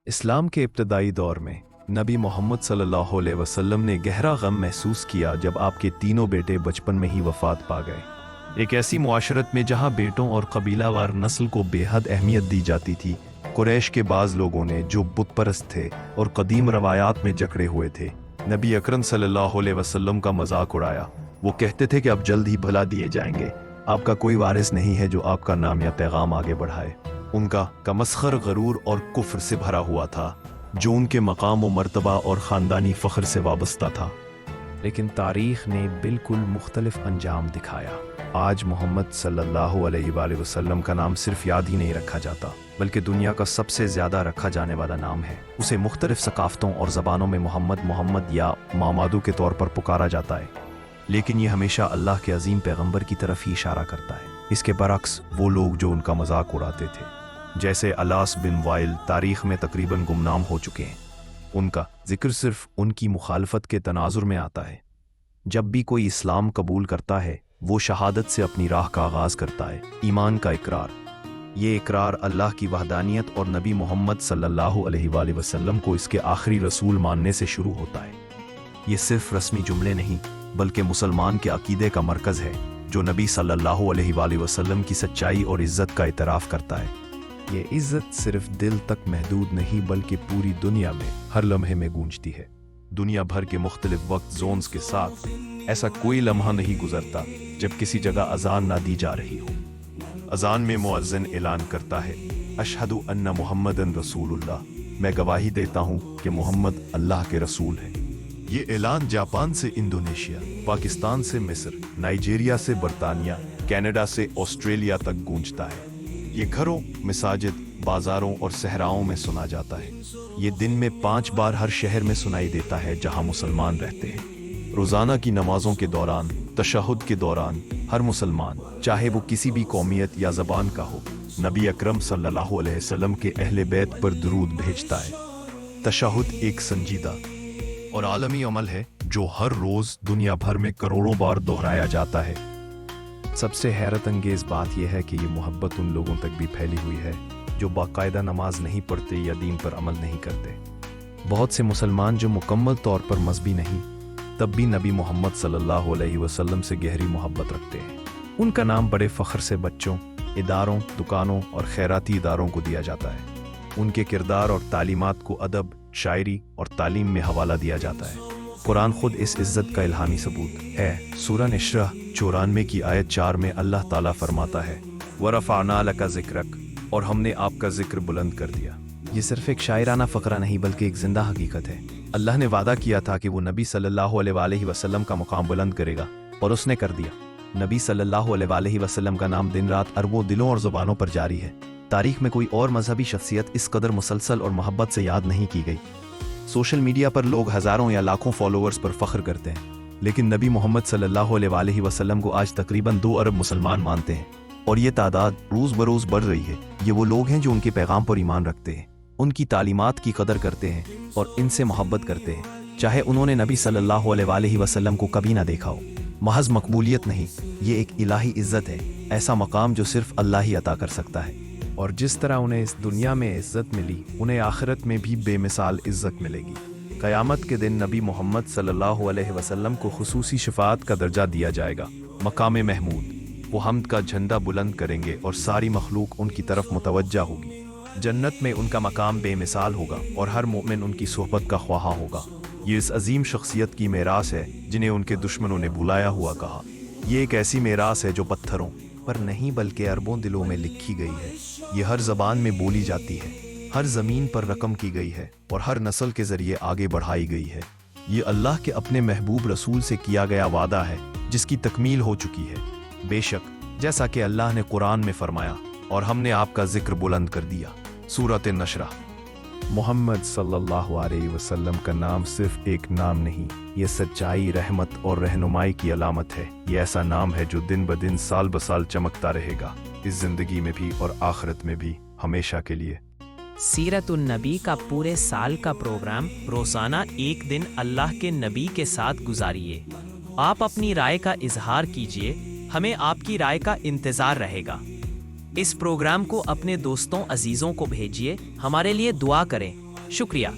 इस्लाम के इब्तदाई दौर में नबी मोहम्मद सल्लल्लाहु अलैहि वसल्लम ने गहरा गम महसूस किया जब आपके तीनों बेटे बचपन में ही वफात पा गए। एक ऐसी मुआशरत में जहां बेटों और कबीलावार नस्ल को बेहद अहमियत दी जाती थी, कुरैश के बाज़ लोगों ने जो बुत परस्त थे और कदीम रवायात में जकड़े हुए थे, नबी अकरम सल्लल्लाहु अलैहि वसल्लम का मजाक उड़ाया। वो कहते थे कि अब जल्द ही भुला दिए जाएंगे, आपका कोई वारिस नहीं है जो आपका नाम या पैगाम आगे बढ़ाए। उनका कमस्खर गरूर और कुफ्र से भरा हुआ था, जो उनके मकाम व मर्तबा और ख़ानदानी फ़ख्र से वाबस्ता था। लेकिन तारीख़ ने बिल्कुल मुख्तलिफ अंजाम दिखाया। आज मोहम्मद सल्लल्लाहु अलैहि वसल्लम का नाम सिर्फ याद ही नहीं रखा जाता, बल्कि दुनिया का सबसे ज़्यादा रखा जाने वाला नाम है। उसे मुख्तलिफ सकाफ़तों और ज़बानों में मोहम्मद या मामादू के तौर पर पुकारा जाता है, लेकिन ये हमेशा अल्लाह के अजीम पैगंबर की तरफ ही इशारा करता है। इसके बरक्स वो लोग जो उनका मजाक उड़ाते थे, जैसे अलास बिन वाइल, तारीख़ में तकरीबन गुमनाम हो चुके हैं। उनका जिक्र सिर्फ उनकी मुखालफत के तनाजुर में आता है। जब भी कोई इस्लाम कबूल करता है, वो शहादत से अपनी राह का आगाज़ करता है, ईमान का इकरार। ये इकरार अल्लाह की वहदानियत और नबी मोहम्मद सल्लल्लाहु अलैहि वसल्लम को इसके आखिरी रसूल मानने से शुरू होता है। ये सिर्फ रस्मी जुमले नहीं, बल्कि मुसलमान के अकीदे का मरकज़ है, जो नबी सल्लल्लाहु अलैहि वसल्लम की सच्चाई और इज़्ज़त का इतराफ़ करता है। ये इज़्ज़त सिर्फ दिल तक महदूद नहीं, बल्कि पूरी दुनिया में हर लम्हे में गूंजती है। दुनिया भर के मुख्तलिफ वक्त जोन्स के साथ ऐसा कोई लम्हा नहीं गुजरता जब किसी जगह अजान ना दी जा रही हो। अजान में मुअज्जिन ऐलान करता है, अशहदु अन्ना मुहम्मदन रसूलुल्लाह, मैं गवाही देता हूँ कि मोहम्मद अल्लाह के रसूल है। ये ऐलान जापान से इंडोनेशिया, पाकिस्तान से मिस्र, नाइजीरिया से बरतानिया, कनाडा से ऑस्ट्रेलिया तक गूंजता है। ये घरों, मसाजिद, बाजारों और सहराओं में सुना जाता है। ये दिन में 5 बार हर शहर में सुनाई देता है जहां मुसलमान रहते हैं। रोज़ाना की नमाजों के दौरान, तशहुद के दौरान, हर मुसलमान, चाहे वो किसी भी कौमियत या ज़बान का हो, नबी अकरम सल्लल्लाहु अलैहि वसल्लम के अहले बैत पर दुरूद भेजता है। तशहुद एक संजीदा और आलमी अमल है जो हर रोज़ दुनिया भर में करोड़ों बार दोहराया जाता है। सबसे हैरत अंगेज़ बात यह है कि ये मोहब्बत उन लोगों तक भी फैली हुई है जो बाकायदा नमाज नहीं पढ़ते या दीन पर अमल नहीं करते। बहुत से मुसलमान जो मुकम्मल तौर पर मजहबी नहीं, तब भी नबी मोहम्मद सल्लल्लाहु अलैहि वसल्लम से गहरी मोहब्बत रखते हैं। उनका नाम बड़े फ़ख्र से बच्चों, इदारों, दुकानों और खैराती इदारों को दिया जाता है। उनके किरदार और तालीमात को अदब, शायरी और तालीम में हवाला दिया जाता है। कुरान खुद इस इज़्ज़त का इल्हामी सबूत है। सूरह निश्रह 94 की आयत 4 में अल्लाह ताला फरमाता है, वरफ़अना लका ज़िक्रक, और हमने आपका जिक्र बुलंद कर दिया। ये सिर्फ एक शायराना फ़करा नहीं, बल्कि एक जिंदा हकीकत है। अल्लाह ने वादा किया था कि वो नबी सल्लल्लाहु अलैहि वसल्लम का मुकाम बुलंद करेगा, और उसने कर दिया। नबी सल्लल्लाहु अलैहि वसल्लम का नाम दिन रात अरबों दिलों और ज़ुबानों पर जारी है। तारीख़ में कोई और मजहबी शख्सियत इस कदर मुसलसल और मोहब्बत से याद नहीं की गई। सोशल मीडिया पर लोग हज़ारों या लाखों फॉलोअर्स पर फ़ख्र करते हैं, लेकिन नबी मोहम्मद सल्लल्लाहु अलैहि वसल्लम को आज तकरीबन 2 अरब मुसलमान मानते हैं, और ये तादाद रोज़ बरोज़ बढ़ रही है। ये वो लोग हैं जो उनके पैगाम पर ईमान रखते हैं, उनकी तालीमात की कदर करते हैं और इनसे मोहब्बत करते हैं, चाहे उन्होंने नबी सल्लल्लाहु अलैहि वसल्लम को कभी ना देखा हो। महज मकबूलियत नहीं, ये एक इलाही इज़्ज़त है, ऐसा मकाम जो सिर्फ अल्लाह ही अता कर सकता है। और जिस तरह उन्हें इस दुनिया में इज़्ज़त मिली, उन्हें आखिरत में भी बेमिसाल इज़्ज़त मिलेगी। क़यामत के दिन नबी मोहम्मद सल्लल्लाहु अलैहि वसल्लम को खुसूसी शफ़ाअत का दर्जा दिया जाएगा, मकाम महमूद। वो हम्द का झंडा बुलंद करेंगे और सारी मखलूक उनकी तरफ मुतवज्जा होगी। जन्नत में उनका मकाम बेमिसाल होगा और हर मोमिन उनकी सोहबत का ख्वाहा होगा। ये इस अजीम शख्सियत की मेरास है जिन्हें उनके दुश्मनों ने बुलाया हुआ कहा। ये एक ऐसी मेरास है जो पत्थरों पर नहीं, बल्कि अरबों दिलों में लिखी गई है। ये हर ज़बान में बोली जाती है, हर ज़मीन पर रकम की गई है और हर नस्ल के ज़रिए आगे बढ़ाई गई है। ये अल्लाह के अपने महबूब रसूल से किया गया वादा है, जिसकी तकमील हो चुकी है। बेशक, जैसा कि अल्लाह ने कुरान में फरमाया, और हमने आपका जिक्र बुलंद कर दिया। सूरत नशरा। मोहम्मद सल्लल्लाहु अलैहि वसल्लम का नाम सिर्फ एक नाम नहीं, ये सच्चाई, रहमत और रहनुमाई की अलामत है। ये ऐसा नाम है जो दिन ब दिन, साल ब साल चमकता रहेगा, इस जिंदगी में भी और आखिरत में भी, हमेशा के लिए। सीरतुन नबी का पूरे साल का प्रोग्राम रोजाना एक दिन अल्लाह के नबी के साथ गुजारिए। आप अपनी राय का इजहार कीजिए, हमें आपकी राय का इंतज़ार रहेगा। इस प्रोग्राम को अपने दोस्तों अजीज़ों को भेजिए, हमारे लिए दुआ करें। शुक्रिया।